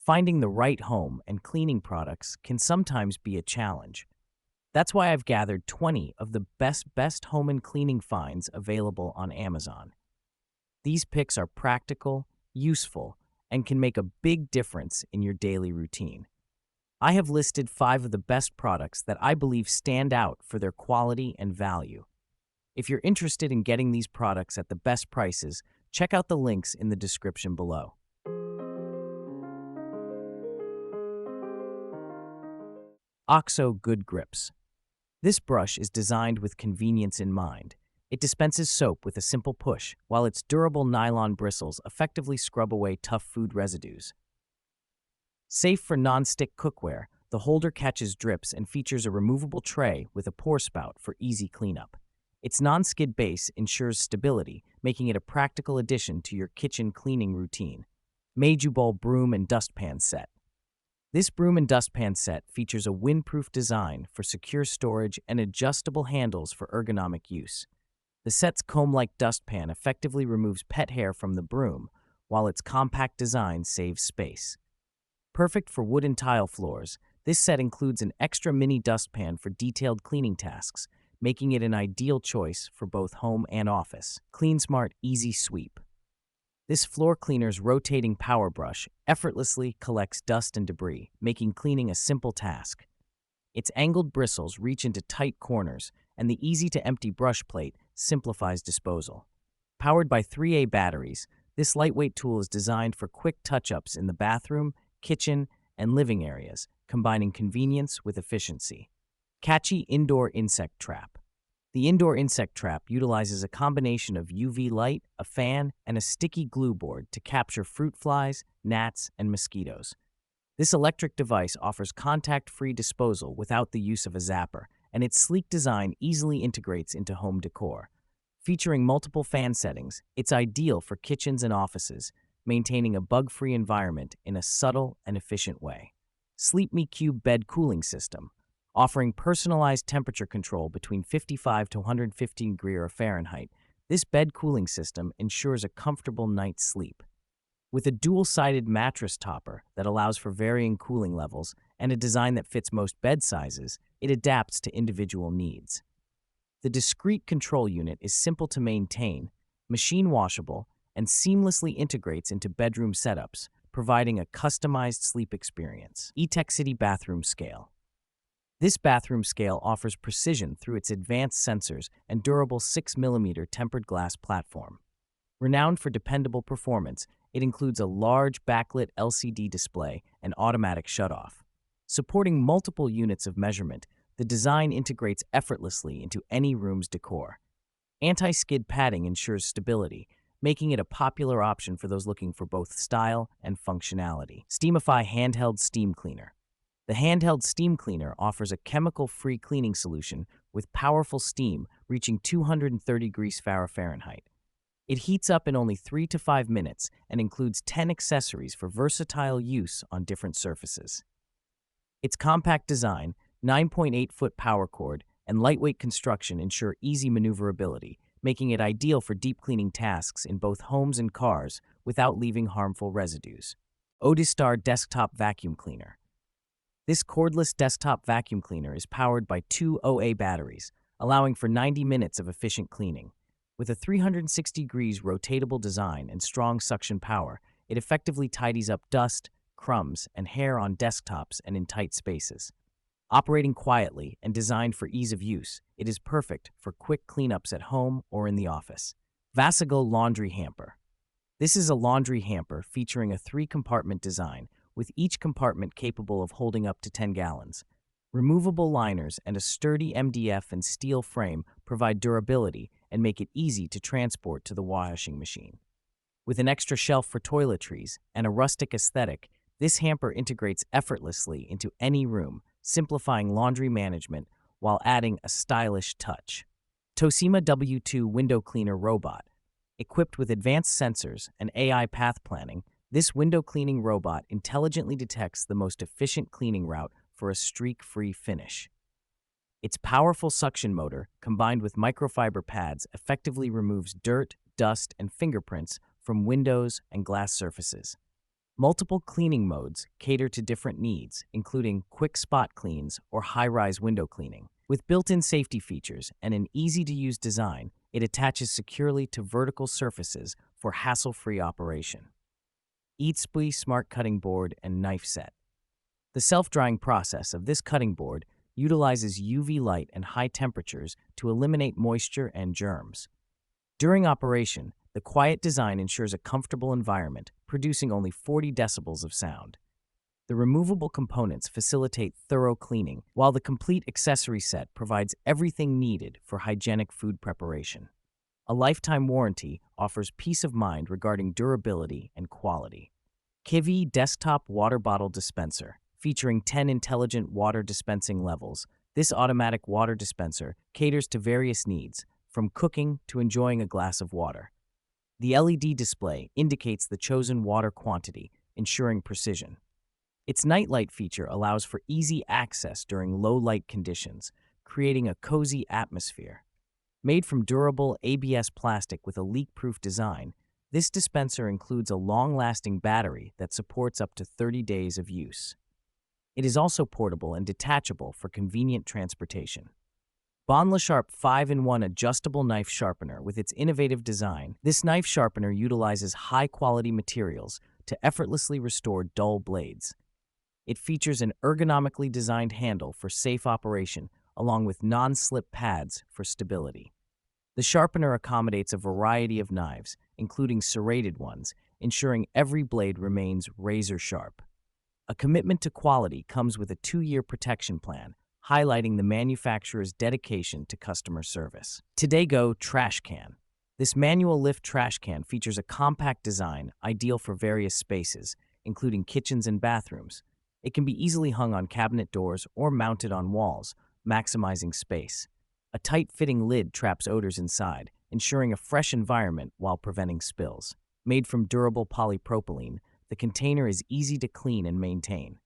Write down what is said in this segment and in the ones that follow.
Finding the right home and cleaning products can sometimes be a challenge. That's why I've gathered 20 of the best home and cleaning finds available on Amazon. These picks are practical, useful, and can make a big difference in your daily routine. I have listed 5 of the best products that I believe stand out for their quality and value. If you're interested in getting these products at the best prices, check out the links in the description below. Oxo Good Grips. This brush is designed with convenience in mind. It dispenses soap with a simple push, while its durable nylon bristles effectively scrub away tough food residues. Safe for non-stick cookware, the holder catches drips and features a removable tray with a pour spout for easy cleanup. Its non-skid base ensures stability, making it a practical addition to your kitchen cleaning routine. Reusable Broom and Dustpan Set. This broom and dustpan set features a windproof design for secure storage and adjustable handles for ergonomic use. The set's comb-like dustpan effectively removes pet hair from the broom, while its compact design saves space. Perfect for wooden tile floors, this set includes an extra mini dustpan for detailed cleaning tasks, making it an ideal choice for both home and office. CleanSmart Easy Sweep. This floor cleaner's rotating power brush effortlessly collects dust and debris, making cleaning a simple task. Its angled bristles reach into tight corners, and the easy-to-empty brush plate simplifies disposal. Powered by 3A batteries, this lightweight tool is designed for quick touch-ups in the bathroom, kitchen, and living areas, combining convenience with efficiency. Catchy Indoor Insect Trap. The indoor insect trap utilizes a combination of UV light, a fan, and a sticky glue board to capture fruit flies, gnats, and mosquitoes. This electric device offers contact-free disposal without the use of a zapper, and its sleek design easily integrates into home decor. Featuring multiple fan settings, it's ideal for kitchens and offices, maintaining a bug-free environment in a subtle and efficient way. SleepMe Cube Bed Cooling System. Offering personalized temperature control between 55 to 115 degrees Fahrenheit, this bed cooling system ensures a comfortable night's sleep. With a dual-sided mattress topper that allows for varying cooling levels and a design that fits most bed sizes, it adapts to individual needs. The discrete control unit is simple to maintain, machine washable, and seamlessly integrates into bedroom setups, providing a customized sleep experience. eTechCity Bathroom Scale. This bathroom scale offers precision through its advanced sensors and durable 6mm tempered glass platform. Renowned for dependable performance, it includes a large backlit LCD display and automatic shutoff. Supporting multiple units of measurement, the design integrates effortlessly into any room's decor. Anti-skid padding ensures stability, making it a popular option for those looking for both style and functionality. Steamify Handheld Steam Cleaner. The handheld steam cleaner offers a chemical-free cleaning solution with powerful steam reaching 230 degrees Fahrenheit. It heats up in only 3 to 5 minutes and includes 10 accessories for versatile use on different surfaces. Its compact design, 9.8-foot power cord, and lightweight construction ensure easy maneuverability, making it ideal for deep cleaning tasks in both homes and cars without leaving harmful residues. Odystar Desktop Vacuum Cleaner. This cordless desktop vacuum cleaner is powered by 2 OA batteries, allowing for 90 minutes of efficient cleaning. With a 360 degrees rotatable design and strong suction power, it effectively tidies up dust, crumbs, and hair on desktops and in tight spaces. Operating quietly and designed for ease of use, it is perfect for quick cleanups at home or in the office. Vasagle Laundry Hamper. This is a laundry hamper featuring a 3-compartment design, with each compartment capable of holding up to 10 gallons. Removable liners and a sturdy MDF and steel frame provide durability and make it easy to transport to the washing machine. With an extra shelf for toiletries and a rustic aesthetic, this hamper integrates effortlessly into any room, simplifying laundry management while adding a stylish touch. TOA W2 Window Cleaner Robot. Equipped with advanced sensors and AI path planning, this window cleaning robot intelligently detects the most efficient cleaning route for a streak-free finish. Its powerful suction motor, combined with microfiber pads, effectively removes dirt, dust, and fingerprints from windows and glass surfaces. Multiple cleaning modes cater to different needs, including quick spot cleans or high-rise window cleaning. With built-in safety features and an easy-to-use design, it attaches securely to vertical surfaces for hassle-free operation. Eatsby Smart Cutting Board and Knife Set. The self-drying process of this cutting board utilizes UV light and high temperatures to eliminate moisture and germs. During operation, the quiet design ensures a comfortable environment, producing only 40 decibels of sound. The removable components facilitate thorough cleaning, while the complete accessory set provides everything needed for hygienic food preparation. A lifetime warranty offers peace of mind regarding durability and quality. Kiwi Desktop Water Bottle Dispenser. Featuring 10 intelligent water dispensing levels, this automatic water dispenser caters to various needs, from cooking to enjoying a glass of water. The LED display indicates the chosen water quantity, ensuring precision. Its nightlight feature allows for easy access during low light conditions, creating a cozy atmosphere. Made from durable ABS plastic with a leak-proof design, this dispenser includes a long-lasting battery that supports up to 30 days of use. It is also portable and detachable for convenient transportation. Bondle Sharp 5-in-1 Adjustable Knife Sharpener. With its innovative design, this knife sharpener utilizes high-quality materials to effortlessly restore dull blades. It features an ergonomically designed handle for safe operation, along with non-slip pads for stability. The sharpener accommodates a variety of knives, including serrated ones, ensuring every blade remains razor-sharp. A commitment to quality comes with a 2-year protection plan, highlighting the manufacturer's dedication to customer service. TODAY Trash Can. This manual lift trash can features a compact design ideal for various spaces, including kitchens and bathrooms. It can be easily hung on cabinet doors or mounted on walls, maximizing space. A tight-fitting lid traps odors inside, ensuring a fresh environment while preventing spills. Made from durable polypropylene, the container is easy to clean and maintain.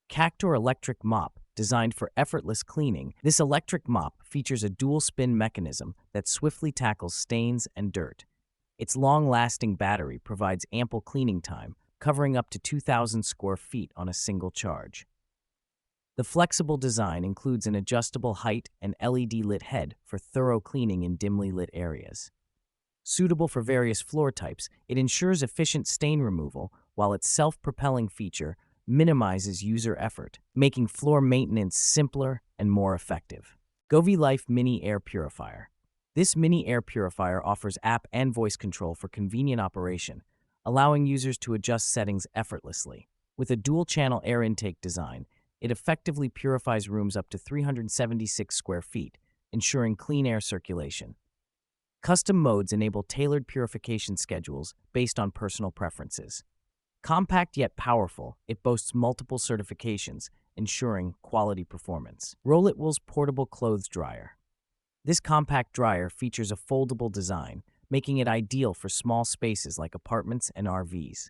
CAOR Electric Mop. Designed for effortless cleaning, this electric mop features a dual-spin mechanism that swiftly tackles stains and dirt. Its long-lasting battery provides ample cleaning time, covering up to 2,000 square feet on a single charge. The flexible design includes an adjustable height and LED-lit head for thorough cleaning in dimly lit areas. Suitable for various floor types, it ensures efficient stain removal, while its self-propelling feature minimizes user effort, making floor maintenance simpler and more effective. Life Mini Air Purifier. This mini air purifier offers app and voice control for convenient operation, allowing users to adjust settings effortlessly. With a dual-channel air intake design, it effectively purifies rooms up to 376 square feet, ensuring clean air circulation. Custom modes enable tailored purification schedules based on personal preferences. Compact yet powerful, it boasts multiple certifications, ensuring quality performance. Rollit's Portable Clothes Dryer. This compact dryer features a foldable design, making it ideal for small spaces like apartments and RVs.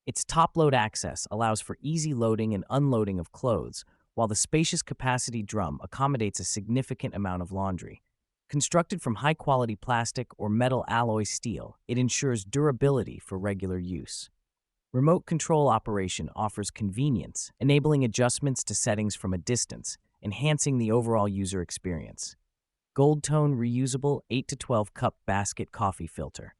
Its top-load access allows for easy loading and unloading of clothes, while the spacious capacity drum accommodates a significant amount of laundry. Constructed from high-quality plastic or metal alloy steel, it ensures durability for regular use. Remote control operation offers convenience, enabling adjustments to settings from a distance, enhancing the overall user experience. Goldtone Reusable 8 to 12 Cup Basket Coffee Filter.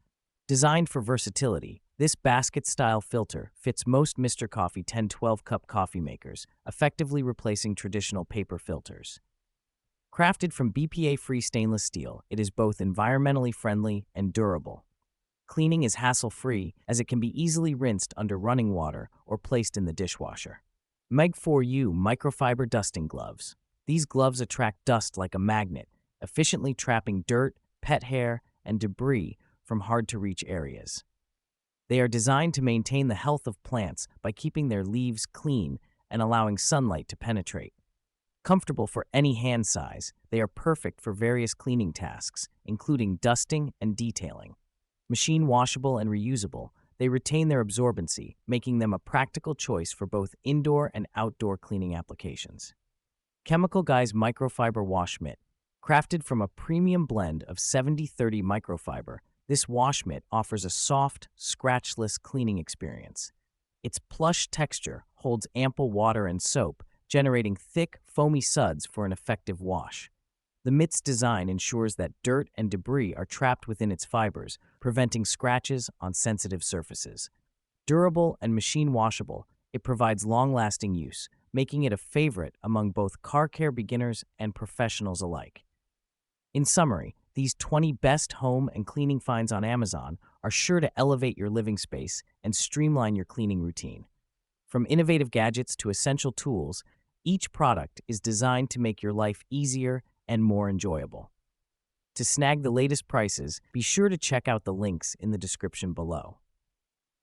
Designed for versatility, this basket-style filter fits most Mr. Coffee 10-12 cup coffee makers, effectively replacing traditional paper filters. Crafted from BPA-free stainless steel, it is both environmentally friendly and durable. Cleaning is hassle-free, as it can be easily rinsed under running water or placed in the dishwasher. Meg4U Microfiber Dusting Gloves. These gloves attract dust like a magnet, efficiently trapping dirt, pet hair, and debris from hard-to-reach areas. They are designed to maintain the health of plants by keeping their leaves clean and allowing sunlight to penetrate. Comfortable for any hand size, they are perfect for various cleaning tasks, including dusting and detailing. Machine washable and reusable, they retain their absorbency, making them a practical choice for both indoor and outdoor cleaning applications. Chemical Guys Microfiber Wash Mitt. Crafted from a premium blend of 70/30 microfiber, this wash mitt offers a soft, scratchless cleaning experience. Its plush texture holds ample water and soap, generating thick, foamy suds for an effective wash. The Mitt's design ensures that dirt and debris are trapped within its fibers, preventing scratches on sensitive surfaces. Durable and machine washable, it provides long-lasting use, making it a favorite among both car care beginners and professionals alike. In summary, these 20 best home and cleaning finds on Amazon are sure to elevate your living space and streamline your cleaning routine. From innovative gadgets to essential tools, each product is designed to make your life easier and more enjoyable. To snag the latest prices, be sure to check out the links in the description below.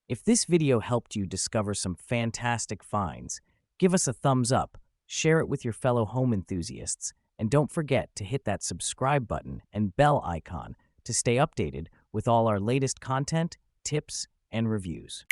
If this video helped you discover some fantastic finds, give us a thumbs up, share it with your fellow home enthusiasts, and don't forget to hit that subscribe button and bell icon to stay updated with all our latest content, tips, and reviews.